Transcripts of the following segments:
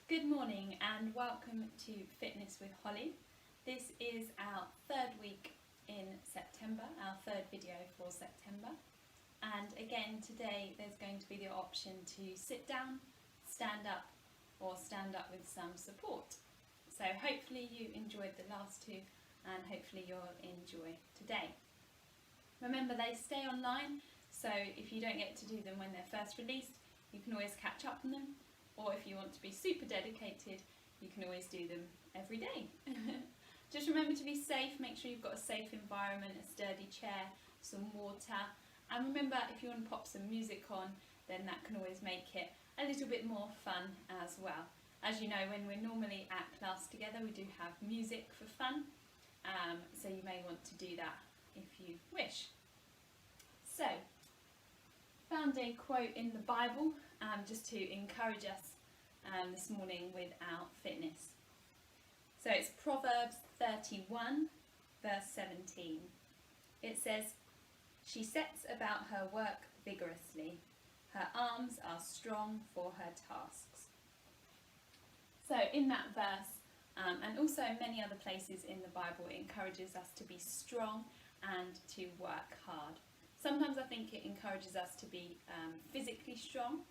Good morning and welcome to Fitness with Hollie. This is our third week in September, our third video for September. And again today there's going to be the option to sit down, stand up or stand up with some support. So hopefully you enjoyed the last two and hopefully you'll enjoy today. Remember they stay online, so if you don't get to do them when they're first released, you can always catch up on them. Or if you want to be super dedicated, you can always do them every day. Just remember to be safe, make sure you've got a safe environment, a sturdy chair, some water. And remember, if you want to pop some music on, then that can always make it a little bit more fun as well. As you know, when we're normally at class together, we do have music for fun. So you may want to do that if you wish. So, found a quote in the Bible just to encourage us this morning with our fitness. So it's Proverbs 31 verse 17. It says, "She sets about her work vigorously. Her arms are strong for her tasks." So in that verse, and also many other places in the Bible, it encourages us to be strong and to work hard. Sometimes I think it encourages us to be physically strong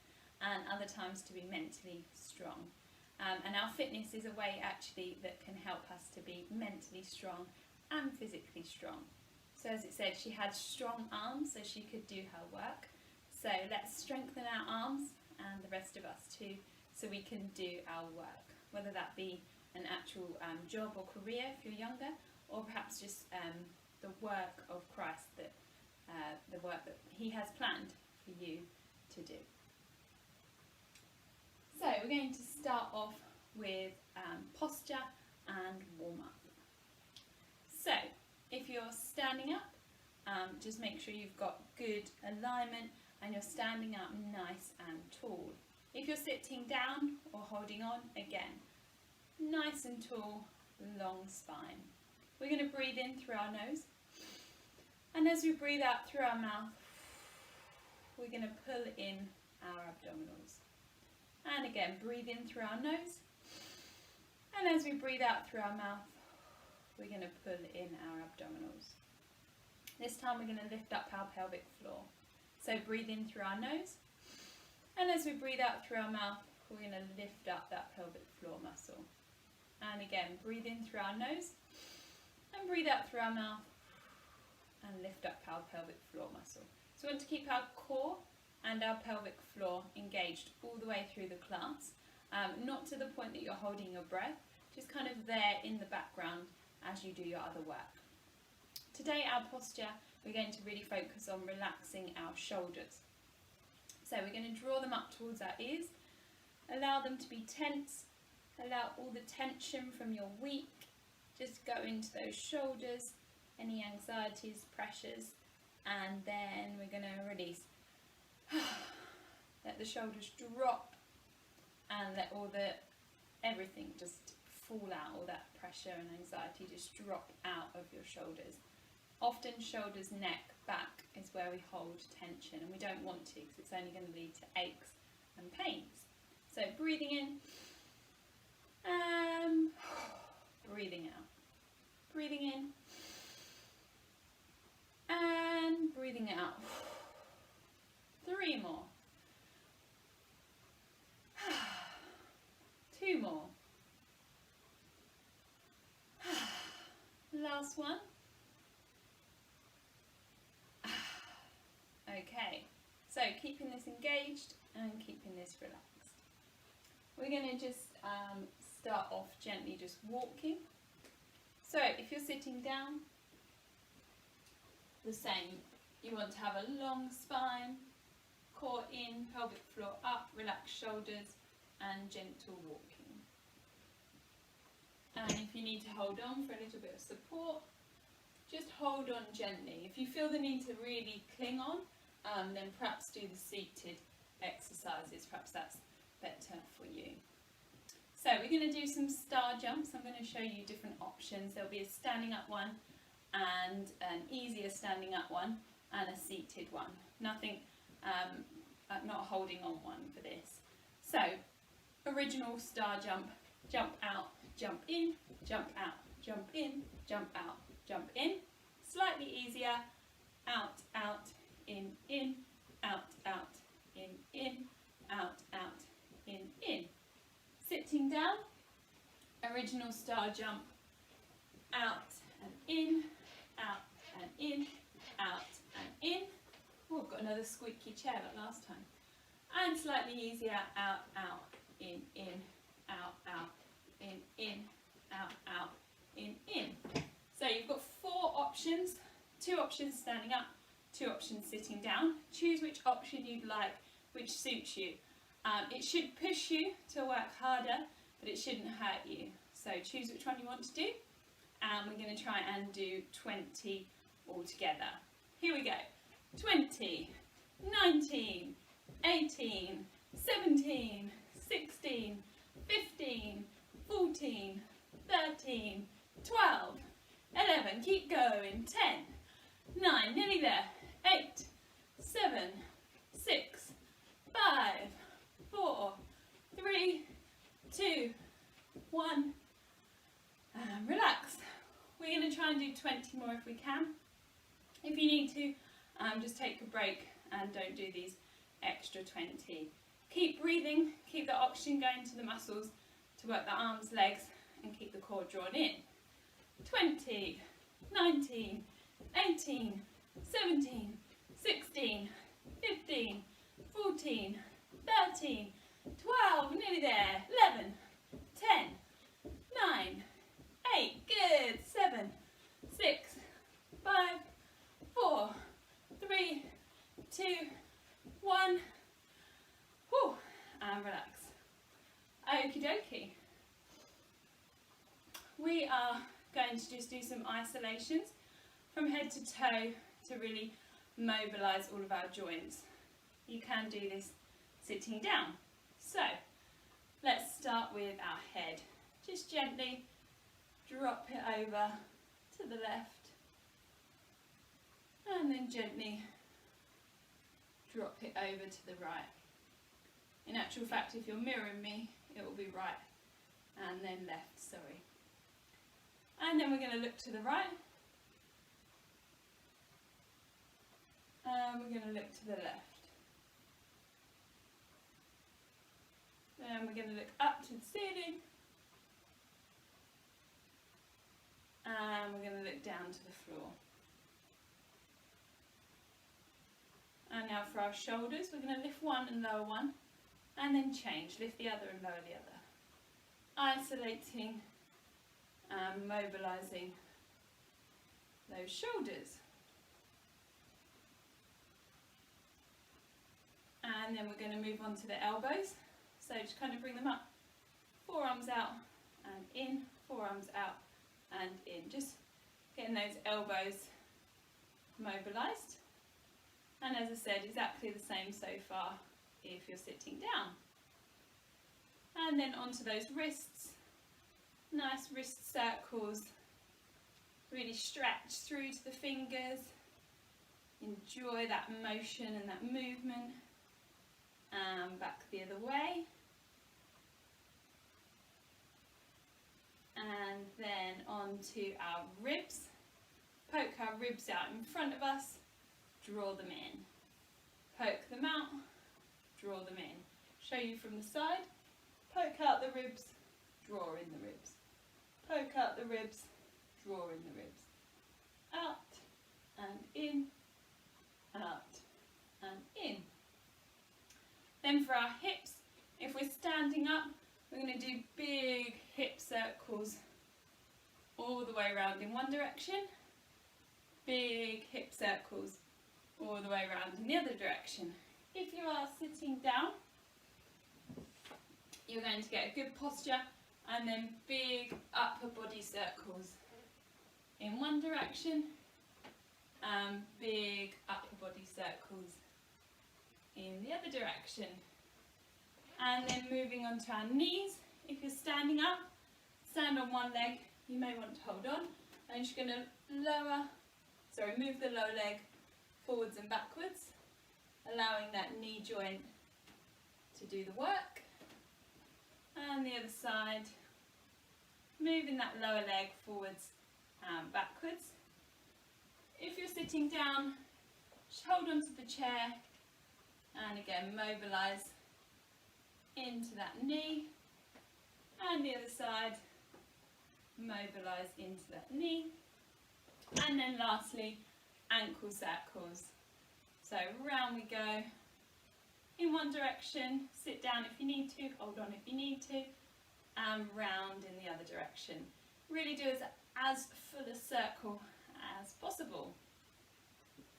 and other times to be mentally strong. And our fitness is a way actually that can help us to be mentally strong and physically strong. So as it said, she had strong arms so she could do her work. So let's strengthen our arms and the rest of us too so we can do our work, whether that be an actual job or career if you're younger, or perhaps just the work of Christ, the work that he has planned for you to do. So we're going to start off with posture and warm up. So if you're standing up, just make sure you've got good alignment and you're standing up nice and tall. If you're sitting down or holding on, again, nice and tall, long spine. We're going to breathe in through our nose. And as we breathe out through our mouth, we're going to pull in our abdominals. And again, breathe in through our nose. And as we breathe out through our mouth, we're going to pull in our abdominals. This time we're going to lift up our pelvic floor. So breathe in through our nose. And as we breathe out through our mouth, we're going to lift up that pelvic floor muscle. And again, breathe in through our nose. And breathe out through our mouth. And lift up our pelvic floor muscle. So we want to keep our core and our pelvic floor engaged all the way through the class, not to the point that you're holding your breath, just kind of there in the background as you do your other work. Today our posture, we're going to really focus on relaxing our shoulders. So we're going to draw them up towards our ears, allow them to be tense, allow all the tension from your week just go into those shoulders, any anxieties, pressures, and then we're going to release. Let the shoulders drop and let everything just fall out, all that pressure and anxiety just drop out of your shoulders. Often shoulders, neck, back is where we hold tension, and we don't want to because it's only going to lead to aches and pains. So breathing in and breathing out. Breathing in and breathing out. 3 more. 2 more. Last one. Okay, so keeping this engaged and keeping this relaxed. We're going to just start off gently just walking. So if you're sitting down, the same. You want to have a long spine, core in, pelvic floor up, relaxed shoulders and gentle walking. And if you need to hold on for a little bit of support, just hold on gently. If you feel the need to really cling on, then perhaps do the seated exercises. Perhaps that's better for you. So we're going to do some star jumps. I'm going to show you different options. There'll be a standing up one and an easier standing up one and a seated one. Nothing, not holding on one for this. So original star jump. Jump out, jump in, jump out, jump in, jump out, jump in. Slightly easier. Out, out, in, out, out, in, out, out, in. Sitting down, original star jump. Out and in, out and in, out and in. Oh, I've got another squeaky chair like last time. And slightly easier, out, out, in, out, out, in, out, out, in. So you've got 4 options, 2 options standing up, 2 options sitting down. Choose which option you'd like, which suits you. It should push you to work harder, but it shouldn't hurt you. So choose which one you want to do, and we're going to try and do 20 all together. Here we go. 20, 19, 18, 17, 16, 15, 14, 13, 12, 11, keep going, 10, 9, nearly there, 8, 7, 6, 5, 4, 3, 2, 1, and relax. We're going to try and do 20 more if we can. If you need to, just take a break and don't do these extra 20. Keep breathing, keep the oxygen going to the muscles to work the arms, legs, and keep the core drawn in. 20, 19, 18, 17, 16, 15, 14, 13, 12, nearly there, 11, 10, 9, 8, good, 7, 6, 5, 4, 3, 2, 1, whew, and relax. Okie dokie. We are going to just do some isolations from head to toe to really mobilise all of our joints. You can do this sitting down. So, let's start with our head. Just gently drop it over to the left, and then gently drop it over to the right. In actual fact, if you're mirroring me, it will be right and then left, sorry. And then we're going to look to the right, and we're going to look to the left. Then we're going to look up to the ceiling, and we're going to look down to the floor. And now for our shoulders, we're going to lift one and lower one, and then change. Lift the other and lower the other. Isolating and mobilising those shoulders. And then we're going to move on to the elbows. So just kind of bring them up. Forearms out and in, forearms out and in. Just getting those elbows mobilised. And as I said, exactly the same so far if you're sitting down. And then onto those wrists. Nice wrist circles. Really stretch through to the fingers. Enjoy that motion and that movement. And back the other way. And then onto our ribs. Poke our ribs out in front of us. Draw them in. Poke them out. Draw them in. Show you from the side. Poke out the ribs. Draw in the ribs. Poke out the ribs. Draw in the ribs. Out and in. Out and in. Then for our hips, if we're standing up, we're going to do big hip circles all the way around in one direction. Big hip circles all the way around in the other direction. If you are sitting down, you're going to get a good posture and then big upper body circles in one direction and big upper body circles in the other direction. And then moving on to our knees. If you're standing up, stand on one leg. You may want to hold on. I'm just going to move the lower leg forwards and backwards, allowing that knee joint to do the work. and the other side. Moving that lower leg forwards and backwards. If you're sitting down, just hold onto the chair and again mobilise into that knee, and the other side, mobilise into that knee, and then lastly ankle circles. So round we go in one direction, sit down if you need to, hold on if you need to, and round in the other direction. Really do as full a circle as possible.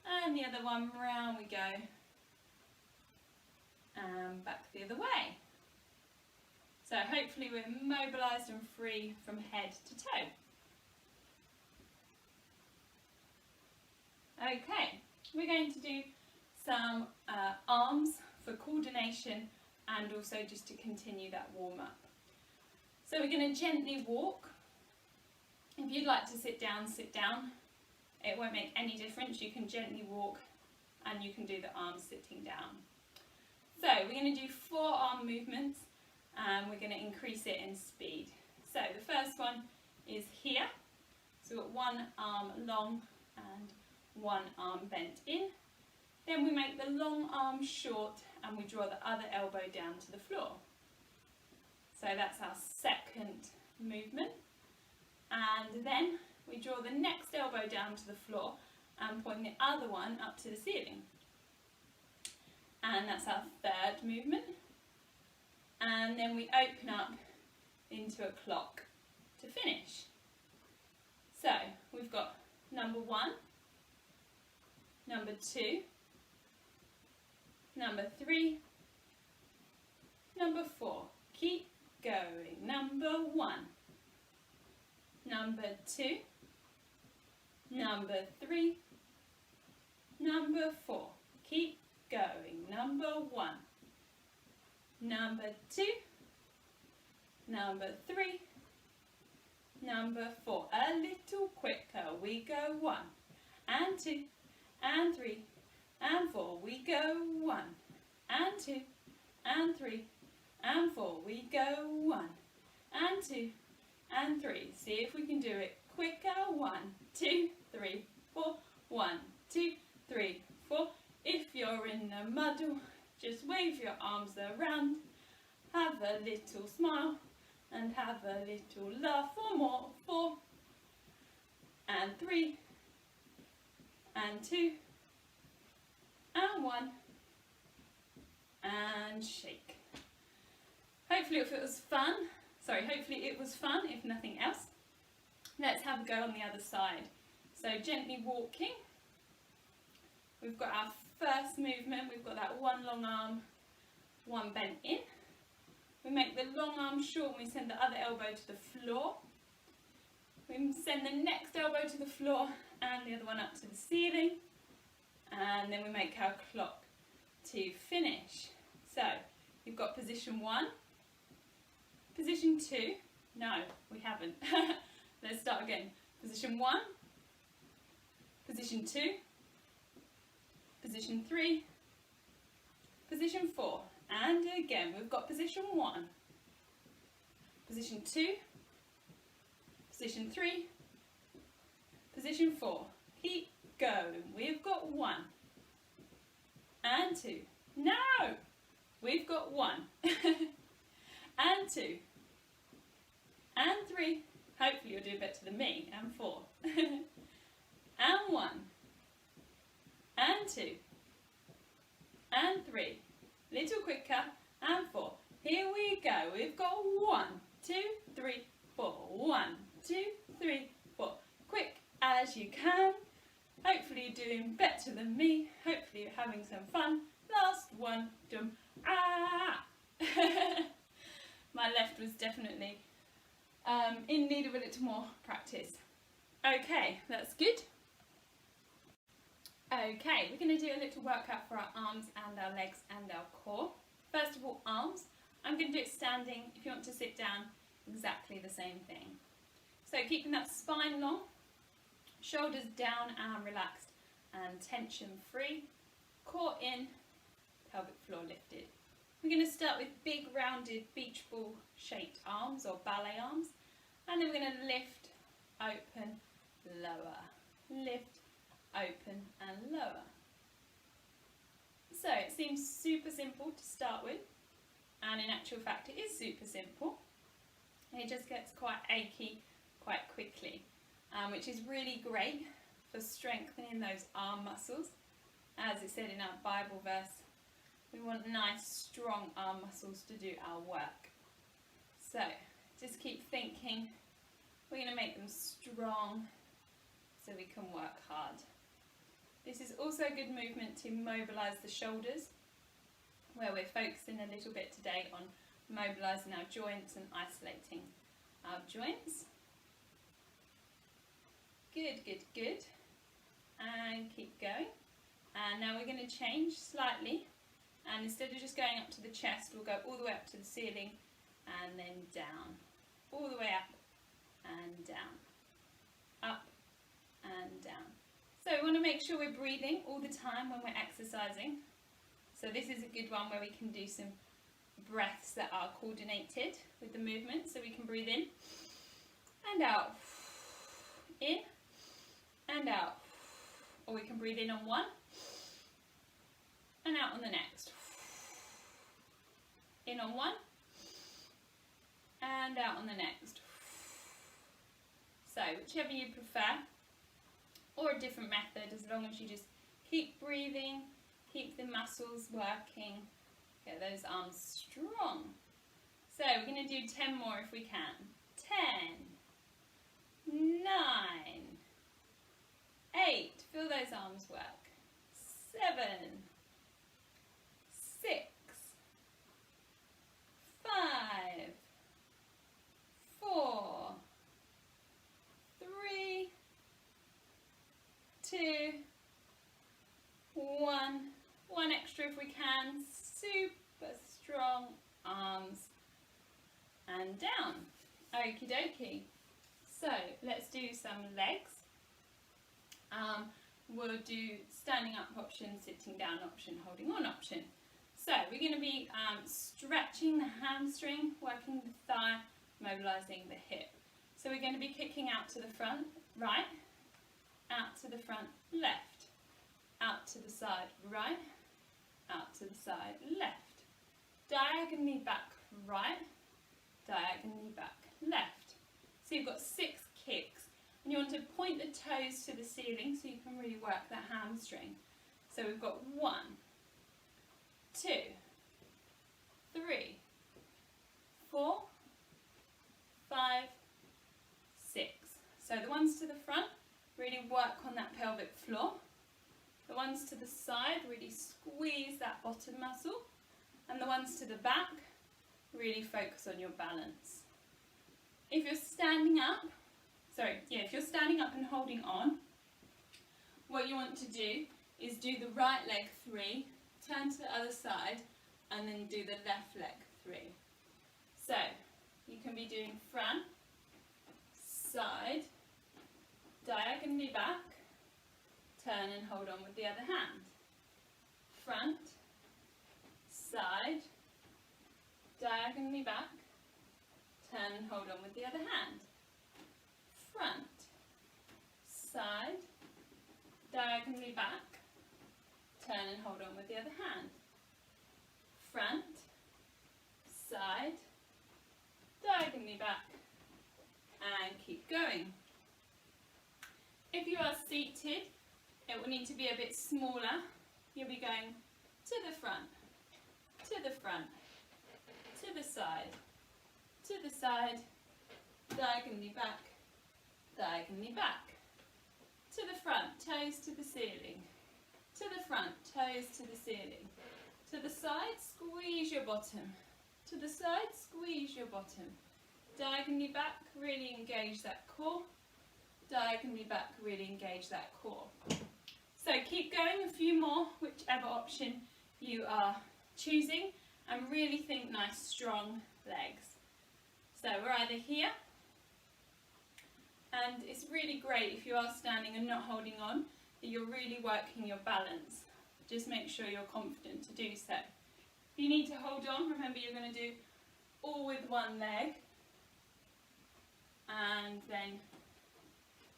And the other one, round we go, and back the other way. So hopefully we're mobilised and free from head to toe. Okay, we're going to do some arms for coordination and also just to continue that warm up. So we're going to gently walk. If you'd like to sit down, sit down. It won't make any difference. You can gently walk and you can do the arms sitting down. So we're going to do 4 arm movements and we're going to increase it in speed. So the first one is here. So we've got one arm long and one arm bent in. Then we make the long arm short and we draw the other elbow down to the floor. So that's our second movement. And then we draw the next elbow down to the floor and point the other one up to the ceiling. And that's our third movement. And then we open up into a clock to finish. So we've got number 1, number 2, number 3, number 4. Keep going. Number 1, number 2, number 3, number 4. Keep going. Number 1, number 2, number 3, number 4. A little quicker. We go 1 and 2 and 3 and 4. We go 1 and 2 and 3 and 4. We go 1 and 2 and 3. See if we can do it quicker. 1, 2, 3, 4. 1, 2, 3, 4. If you're in a muddle, just wave your arms around. Have a little smile and have a little laugh. 4 more. 4 and 3 and 2 and 1 and shake. Hopefully it was fun. Hopefully it was fun, if nothing else. Let's have a go on the other side. So gently walking. We've got our first movement. We've got that one long arm, one bent in. We make the long arm short and we send the other elbow to the floor. We send the next elbow to the floor and the other one up to the ceiling. And then we make our clock to finish. So you've got position 1, position 2. No, we haven't. Let's start again. Position 1, position 2, position 3, position 4. And again, we've got position 1, position 2, position 3, position 4. Keep going. We've got 1 and 2. No! We've got 1 and 2 and 3. Hopefully you'll do better than me. And 4 and 1 and 2 and 3. Little quicker. And 4. Here we go. We've got 1, 2, 3, 4. 1, 2, 3, 4. Quick as you can. Hopefully you're doing better than me. Hopefully you're having some fun. Last one. Dum. Ah! My left was definitely in need of a little more practice. Okay, that's good. Okay, we're going to do a little workout for our arms and our legs and our core. First of all, arms. I'm going to do it standing. If you want to sit down, exactly the same thing. So keeping that spine long, shoulders down and relaxed and tension free, core in, pelvic floor lifted. We're going to start with big rounded beach ball shaped arms or ballet arms, and then we're going to lift, open, lower, lift, open and lower. So it seems super simple to start with, and in actual fact it is super simple. It just gets quite achy quite quickly, which is really great for strengthening those arm muscles. As it said in our Bible verse, we want nice strong arm muscles to do our work. So just keep thinking, we're going to make them strong so we can work hard. This is also a good movement to mobilise the shoulders, where we're focusing a little bit today on mobilising our joints and isolating our joints. Good, good, good. And keep going. And now we're going to change slightly, and instead of just going up to the chest, we'll go all the way up to the ceiling and then down. All the way up and down. Up and down. So we want to make sure we're breathing all the time when we're exercising. So this is a good one where we can do some breaths that are coordinated with the movement. So we can breathe in and out. In and out. Or we can breathe in on one and out on the next. In on one and out on the next. So whichever you prefer, or a different method, as long as you just keep breathing, keep the muscles working, get those arms strong. So we're going to do 10 more if we can. 10, 9, 8, feel those arms work. 7, 6, 5, 4, 3, 2, 1. One extra if we can. Super strong arms and down. Okie dokie. So let's do some legs. We'll do standing up option, sitting down option, holding on option. So we're going to be stretching the hamstring, working the thigh, mobilising the hip. So we're going to be kicking out to the front, right, out to the front, left, out to the side, right, out to the side, left, diagonally back, right, diagonally back, left. So you've got 6 kicks, and you want to point the toes to the ceiling so you can really work that hamstring. So we've got 1, 2, 3, 4, 5, 6. So the ones to the front, really work on that pelvic floor. The ones to the side, really squeeze that bottom muscle. And the ones to the back, really focus on your balance. If you're standing up, if you're standing up and holding on, what you want to do is do the right leg 3, turn to the other side, and then do the left leg 3. So you can be doing front, side, diagonally back, turn and hold on with the other hand. Front, side, diagonally back, turn and hold on with the other hand. Front, side, diagonally back, turn and hold on with the other hand. Front, side, diagonally back, and keep going. If you are seated, it will need to be a bit smaller. You'll be going to the front, to the front, to the side, diagonally back, diagonally back, to the front, toes to the ceiling, to the front, toes to the ceiling, to the side, squeeze your bottom, to the side, squeeze your bottom, diagonally back, really engage that core, diagonally back, really engage that core. So keep going, a few more, whichever option you are choosing, and really think nice strong legs. So we're either here, and it's really great if you are standing and not holding on, that you're really working your balance. Just make sure you're confident to do so. If you need to hold on, remember you're going to do all with one leg and then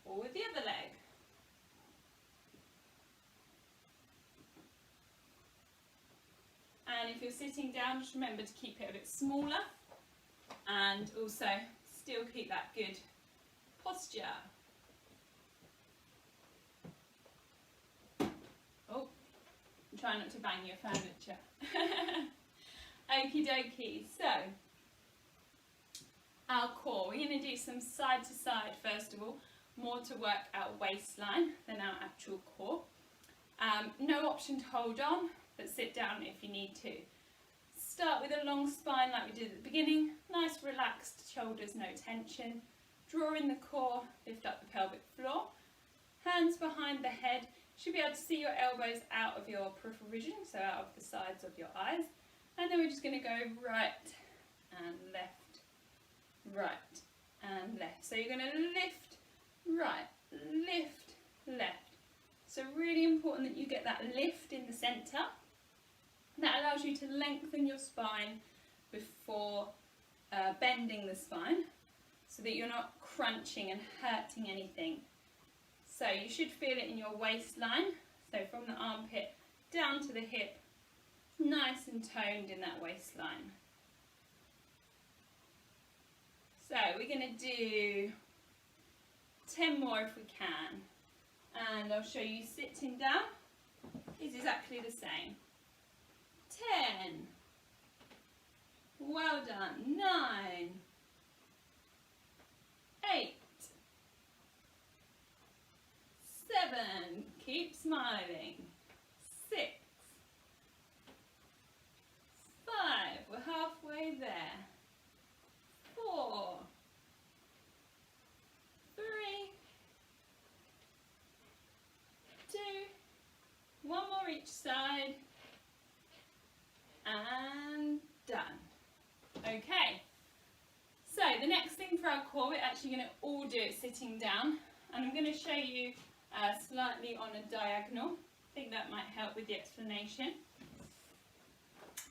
all with the other leg. And if you're sitting down, just remember to keep it a bit smaller and also still keep that good posture. Oh, try not to bang your furniture. Okie dokie, so our core, we're going to do some side to side first of all, more to work our waistline than our actual core. No option to hold on, but sit down if you need to. Start with a long spine like we did at the beginning, nice relaxed shoulders, no tension. Draw in the core, lift up the pelvic floor. Hands behind the head, should be able to see your elbows out of your peripheral vision, so out of the sides of your eyes. And then we're just going to go right and left, right and left. So you're going to lift, right, lift, left. So really important that you get that lift in the centre. That allows you to lengthen your spine before bending the spine so that you're not crunching and hurting anything. So you should feel it in your waistline, so from the armpit down to the hip, nice and toned in that waistline. So we're going to do 10 more if we can, and I'll show you sitting down is exactly the same. 10, well done, 9, 8, 7, keep smiling, 6, 5, we're halfway there, 4, 3, 2, one more each side, and done. Okay, so the next thing for our core, we're actually going to all do it sitting down, and I'm going to show you slightly on a diagonal. I think that might help with the explanation.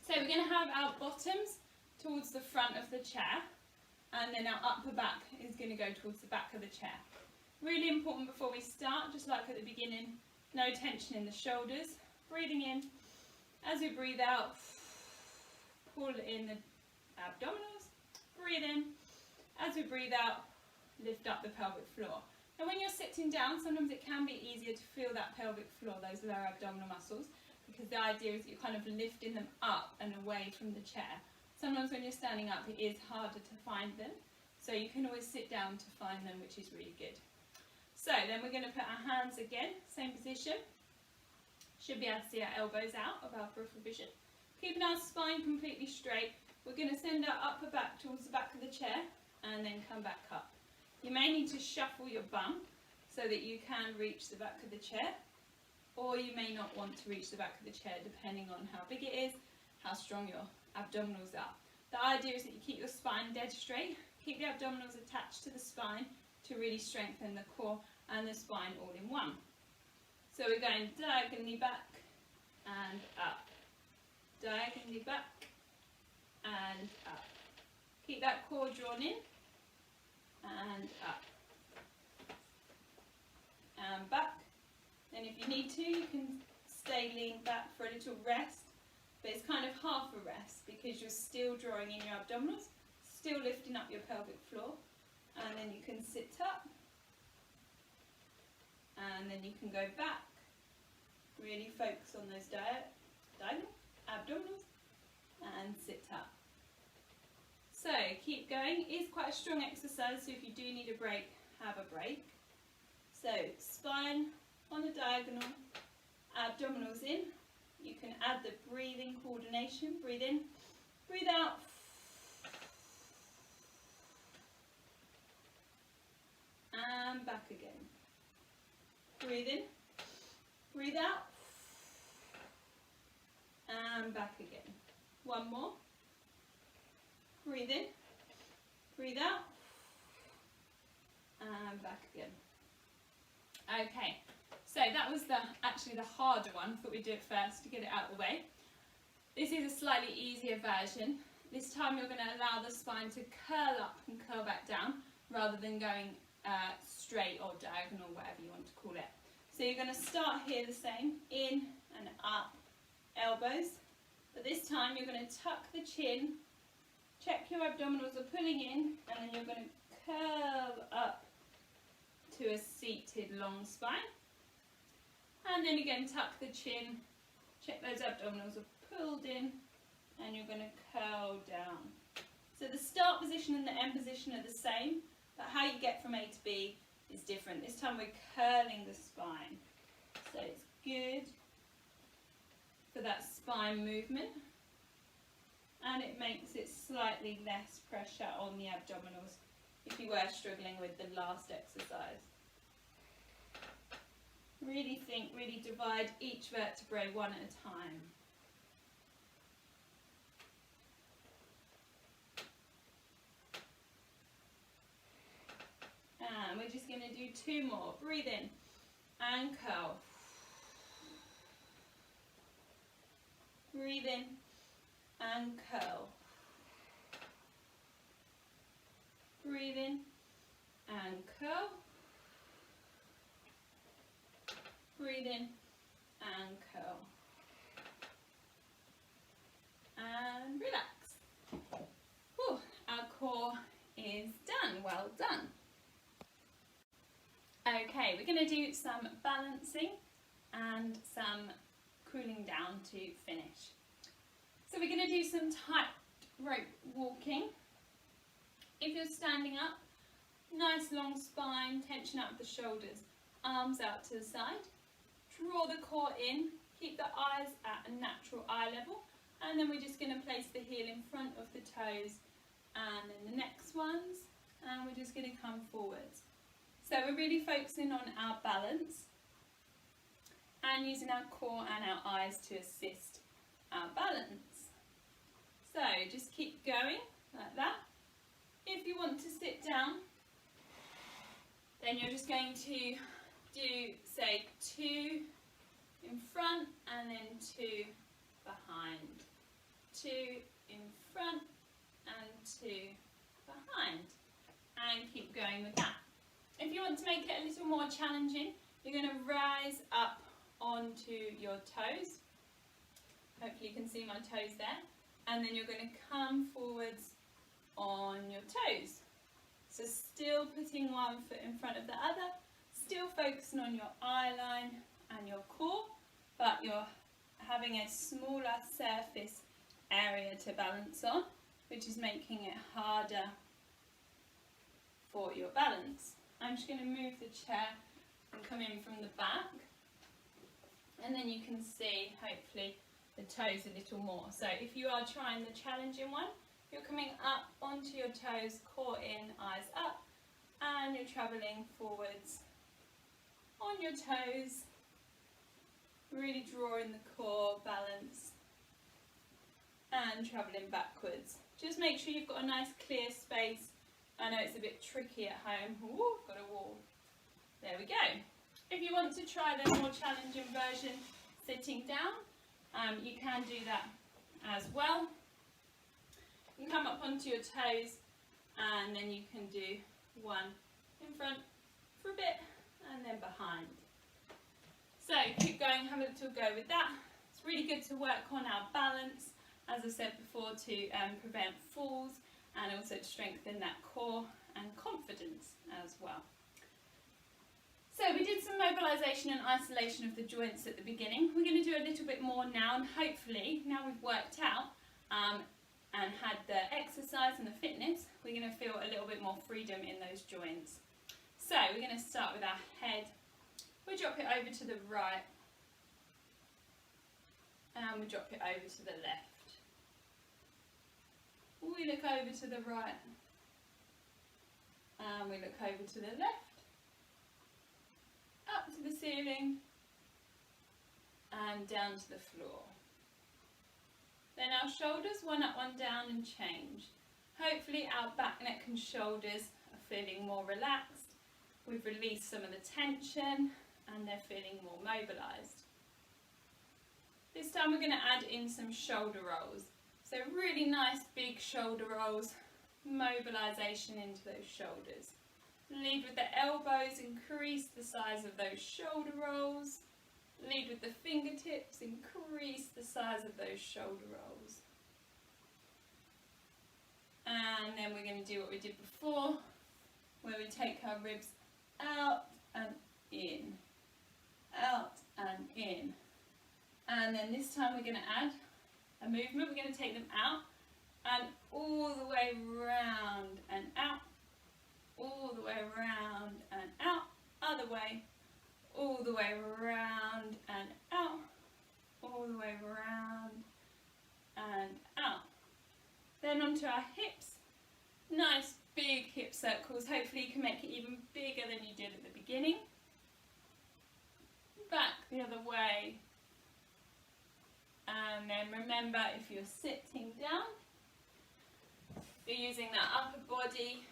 So we're going to have our bottoms towards the front of the chair, and then our upper back is going to go towards the back of the chair. Really important before we start, just like at the beginning, no tension in the shoulders. Breathing in, as we breathe out, pull in the abdominals, breathe in, as we breathe out, lift up the pelvic floor. Now when you're sitting down, sometimes it can be easier to feel that pelvic floor, those lower abdominal muscles, because the idea is that you're kind of lifting them up and away from the chair. Sometimes when you're standing up, it is harder to find them, so you can always sit down to find them, which is really good. So then we're going to put our hands again, same position. Should be able to see our elbows out of our peripheral vision. Keeping our spine completely straight, we're going to send our upper back towards the back of the chair and then come back up. You may need to shuffle your bum so that you can reach the back of the chair, or you may not want to reach the back of the chair depending on how big it is, how strong your abdominals are. The idea is that you keep your spine dead straight, keep the abdominals attached to the spine to really strengthen the core and the spine all in one. So we're going diagonally back and up, diagonally back and up. Keep that core drawn in and up and back. Then if you need to, you can stay leaned back for a little rest, but it's kind of half a rest because you're still drawing in your abdominals, still lifting up your pelvic floor, and then you can sit up and then you can go back. Really focus on those diagonal abdominals and sit up. So keep going. It is quite a strong exercise, so if you do need a break, have a break. So spine on a diagonal, abdominals in. You can add the breathing coordination. Breathe in, breathe out. And back again. Breathe in, breathe out, and back again. One more. Breathe in, breathe out, and back again. Okay, so that was actually the harder one. Thought we'd do it first to get it out of the way. This is a slightly easier version. This time you're going to allow the spine to curl up and curl back down rather than going straight or diagonal, whatever you want to call it. So you're going to start here the same, in and up, elbows. But this time you're going to tuck the chin, check your abdominals are pulling in, and then you're going to curl up to a seated long spine. And then again tuck the chin, check those abdominals are pulled in, and you're going to curl down. So the start position and the end position are the same, but how you get from A to B is different. This time we're curling the spine. So it's good for that spine movement, and it makes it slightly less pressure on the abdominals if you were struggling with the last exercise. Really think, really divide each vertebrae one at a time. And we're just going to do 2 more. Breathe in and curl. Breathe in and curl. Breathe in and curl. Breathe in and curl. And relax. Whew, our core is done. Well done. Okay, we're going to do some balancing and some cooling down to finish. So we're going to do some tightrope walking. If you're standing up, nice long spine, tension out of the shoulders, arms out to the side. Draw the core in, keep the eyes at a natural eye level, and then we're just going to place the heel in front of the toes and then the next ones, and we're just going to come forwards. So we're really focusing on our balance and using our core and our eyes to assist our balance. So just keep going like that. If you want to sit down, then you're just going to do, say, 2 in front and then 2 behind. 2 in front and 2 behind. And keep going with that. If you want to make it a little more challenging, you're going to rise up onto your toes. Hopefully you can see my toes there. And then you're going to come forwards on your toes. So still putting one foot in front of the other, still focusing on your eye line and your core, but you're having a smaller surface area to balance on, which is making it harder for your balance. I'm just going to move the chair and come in from the back, and then you can see hopefully the toes a little more. So if you are trying the challenging one, you're coming up onto your toes, core in, eyes up, and you're travelling forwards on your toes, really drawing the core balance and travelling backwards. Just make sure you've got a nice clear space. I know it's a bit tricky at home. Ooh, got a wall. There we go. If you want to try the more challenging version sitting down, you can do that as well. You can come up onto your toes, and then you can do 1 in front for a bit and then behind. So keep going, have a little go with that. It's really good to work on our balance, as I said before, to prevent falls and also to strengthen that core and confidence as well. So we did some mobilisation and isolation of the joints at the beginning. We're going to do a little bit more now, and hopefully now we've worked out and had the exercise and the fitness, we're going to feel a little bit more freedom in those joints. So we're going to start with our head. We drop it over to the right, and we drop it over to the left. We look over to the right, and we look over to the left, up to the ceiling, and down to the floor. Then our shoulders, 1 up, 1 down, and change. Hopefully our back, neck and shoulders are feeling more relaxed. We've released some of the tension and they're feeling more mobilised. This time we're going to add in some shoulder rolls. So really nice big shoulder rolls, mobilisation into those shoulders. Lead with the elbows, increase the size of those shoulder rolls. Lead with the fingertips, increase the size of those shoulder rolls. And then we're going to do what we did before, where we take our ribs out and in, out and in. And then this time we're going to add a movement. We're going to take them out and all the way round and out, all the way round and out, other way, all the way round and out, all the way round and out. Then onto our hips. Nice big hip circles. Hopefully you can make it even bigger than you did at the beginning. Back the other way. And then remember, if you're sitting down, you're using that upper body.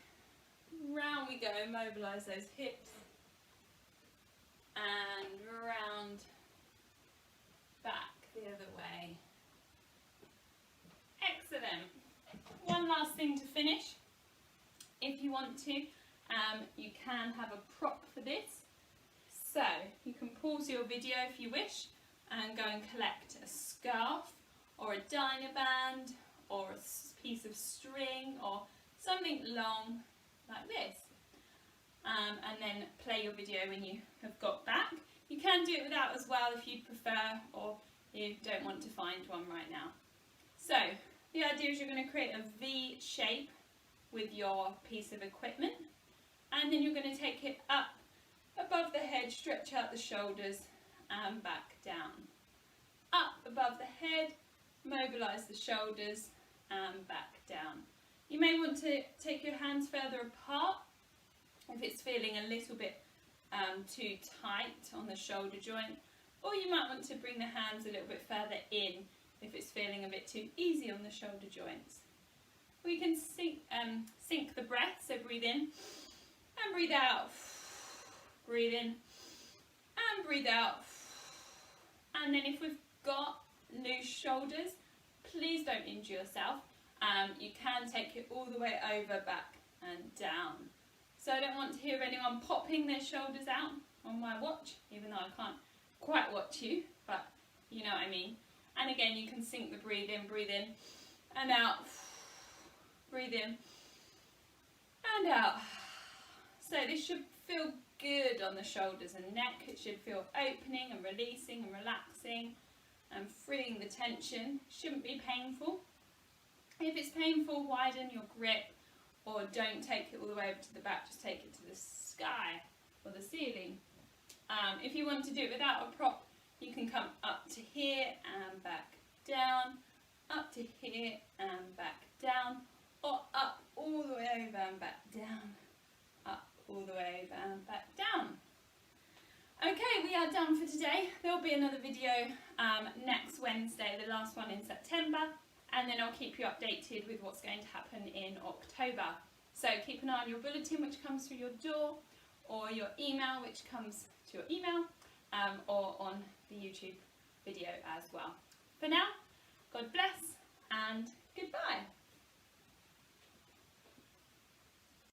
Round we go, mobilise those hips. And round, back the other way. Excellent. One last thing to finish. If you want to, you can have a prop for this. So you can pause your video if you wish and go and collect a scarf or a Dynaband or a piece of string or something long like this. And then play your video when you have got back. You can do it without as well if you prefer, or you don't want to find one right now. So the idea is you're going to create a V shape with your piece of equipment, and then you're going to take it up above the head, stretch out the shoulders and back down. Up above the head, mobilise the shoulders and back down. You may want to take your hands further apart if it's feeling a little bit too tight on the shoulder joint, or you might want to bring the hands a little bit further in if it's feeling a bit too easy on the shoulder joints. We can sync the breath, so breathe in and breathe out. Breathe in and breathe out. And then if we've got loose shoulders, please don't injure yourself. You can take it all the way over, back and down. So I don't want to hear anyone popping their shoulders out on my watch, even though I can't quite watch you, but you know what I mean. And again, you can sync the breathe in and out. Breathe in and out. So this should feel good on the shoulders and neck. It should feel opening and releasing and relaxing and freeing the tension. Shouldn't be painful. If it's painful, widen your grip, or don't take it all the way over to the back, just take it to the sky or the ceiling. If you want to do it without a prop, you can come up to here and back down, up to here and back down, or up all the way over and back down, up all the way over and back down. Okay, we are done for today. There will be another video next Wednesday, the last one in September, and then I'll keep you updated with what's going to happen in October. So keep an eye on your bulletin, which comes through your door, or your email, which comes to your email, or on the YouTube video as well. For now, God bless and goodbye.